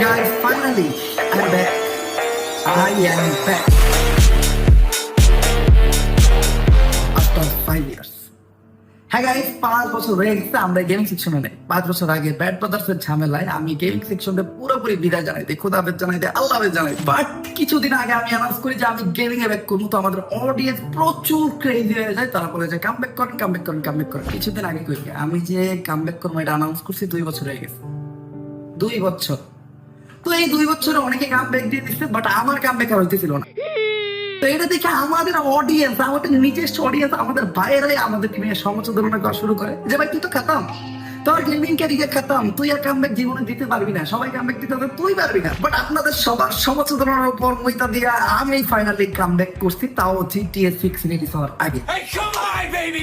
guys, finally, I'm back. I am back. After 5 years. হ্যাঁ guys, 5 বছর হয়ে গেছে আমরা গেমিং সেকশনে নেই। 5 বছর আগে ব্যাড ব্রাদার্সের ঝামেলায় আমি গেমিং সেকশনে পুরোপুরি বিদায় জানাই দিই, খোদা হাফেজ জানাই দিই, আল্লাহ হাফেজ জানাই। বাট কিছুদিন আগে আমি অ্যানাউন্স করি যে আমি গেমিং এ ব্যাক করবো, তো আমাদের অডিয়েন্স প্রচুর ক্রেজি হয়ে যায়। তারা বলে যে কামব্যাক করেন। কিছুদিন আগে কই আমি যে কামব্যাক করবো এটা অ্যানাউন্স করছি 2 বছর হয়ে গেছে। 2 বছর। তো এই 2 বছরে অনেকে কামব্যাক দিয়ে দিচ্ছে, বাট আমার কামব্যাক আর হইতেছিল না। তো এটা দেখে আমাদের অডিয়েন্স, আমাদের নিজস্ব অডিয়েন্স, আমাদের বাইরে আমাদের টিমে সমালোচনা করা শুরু করে যে ভাই তুই তো খতম, তোর গেমিং ক্যারিয়ার খতম, তুই আর কামব্যাক জীবনে দিতে পারবি না, সবাই কামব্যাক দিতে হবে, তুই পারবি না। বাট আপনাদের সবার সমালোচনার উপর মইতা দিয়া আমি ফাইনালি কামব্যাক করছি, তাও জিটিএ 6 রিলিজ হওয়ার আগে।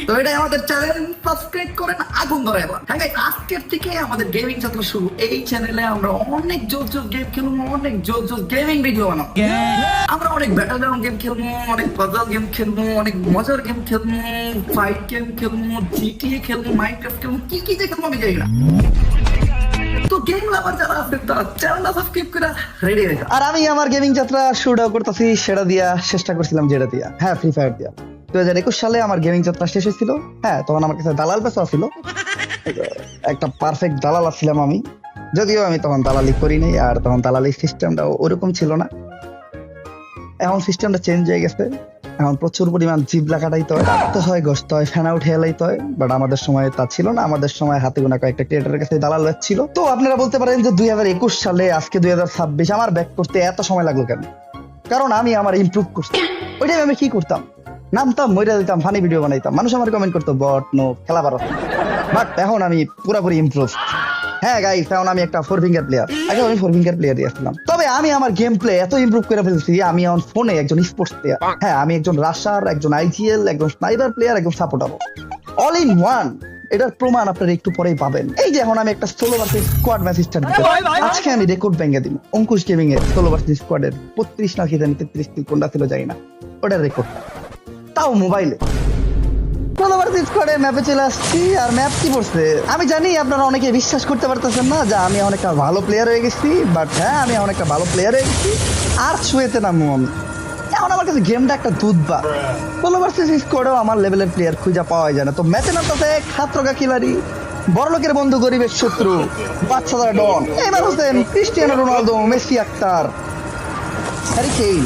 তো এটাই আমাদের চ্যানেল, সাবস্ক্রাইব করেন, আগুন ধরে এবার। হ্যাঁ গাইস, আজকের থেকে আমাদের গেমিং যাত্রা শুরু। এই চ্যানেলে আমরা অনেক জোস গেম খেলবো, অনেক জোস গেমিং ভিডিও বানাবো। আমরা অনেক ব্যাটল গ্রাউন্ড গেম খেলবো, অনেক পাজল গেম খেলবো, অনেক মজার গেম খেলবো, ফাইট গেম খেলবো, জিটিএ খেলবো, মাইনক্রাফট খেলবো, কি কি যে খেলবো আমি জানি না। তো গেম লাভার যারা আছেন তারা চ্যানেলটা সাবস্ক্রাইব করে রেডি হয়ে যান। আর আমি আমার গেমিং যাত্রা শুরুটাও করতেছি সেটা দিয়া, চেষ্টা করছিলাম যেটা দিয়া, হ্যাঁ, ফ্রি ফায়ার দিয়া। 2021 সালে আমার গেমিং যাত্রা শেষ হয়েছিল। হ্যাঁ, তখন আমার কাছে দালাল পেশা ছিল, একটা পারফেক্ট দালাল ছিলাম আমি, যদিও আমি তখন দালালি করি নাই, আর তখন দালালি সিস্টেমটা ওরকম ছিল না। এখন সিস্টেমটা চেঞ্জ হয়ে গেছে, এখন প্রচুর পরিমাণ জিবলা কাটাইতে হয়, রাখতে হয়, গসতে হয়, ফ্যান আউট হেলাইতে হয়। বাট আমাদের সময় তা ছিল না, আমাদের সময় হাতে গোনা কয়েকটা ক্রিয়েটারের কাছে দালাল ছিল। তো আপনারা বলতে পারেন যে 2021 সালে আজকে 2026 আমার ব্যাক করতে এত সময় লাগলো কেন? কারণ আমি আমার ইমপ্রুভ করছি। ওইটাই আমি কি করতাম, নামতাম, মইরা দিতাম, ফানি ভিডিও বানাইতাম, মানুষ আমার কমেন্ট করতো বট নো খেলা পারো। বাট এখন আমি পুরোপুরি ইমপ্রুভ। হ্যাঁ গাইস, এখন আমি একটা 4 ফিঙ্গার প্লেয়ার। আগে আমি 4 ফিঙ্গার প্লেয়ার আসছিলাম, তবে আমি আমার গেম প্লে এত ইমপ্রুভ করে ফেলছি, আমি এখন ফোনে একজন স্পোর্টস প্লেয়ার। হ্যাঁ, আমি একজন রাশার, একজন আইজিএল, একজন স্নাইপার প্লেয়ার, একজন সাপোর্টার, অল ইন ওয়ান। এটার প্রমাণ আপনারা একটু পরেই পাবেন। এই যে এখন আমি একটা solo versus squad match start দিতে, আজকে আমি রেকর্ড ভেঙে দিব। অঙ্কুশ গেমিং এর সোলো ভার্সেস স্কোয়াডের 32 না কি জানি 33 কিল কোনটা ছিল জানি না, ওটার রেকর্ড, তাও মোবাইলে। সোলো ভার্সেস স্কোয়াডে ম্যাপে চলে আসছি। আর ম্যাপ কি পড়ছে আমি জানি আপনারা অনেকে বিশ্বাস করতে পারতেছেন না যে আমি অনেকটা ভালো প্লেয়ার হয়ে গেছি। বাট হ্যাঁ, আমি অনেকটা ভালো প্লেয়ার হয়ে গেছি। আর ছুঁয়েতে নামবো আমি। এখন আমার কাছে গেমটা একটা দুধ বা। সোলো ভার্সেস স্কোয়াডেও আমার লেভেলের প্লেয়ার খুঁজে পাওয়া যায় না। তো ম্যাচে নামতেছে খাত্রকা খিলাড়ি, বড় লোকের বন্ধু, গরিবের শত্রু, বাচ্চাদের ডন, এবার Hossain, Cristiano Ronaldo, Messi, Akhtar, Harry Kane.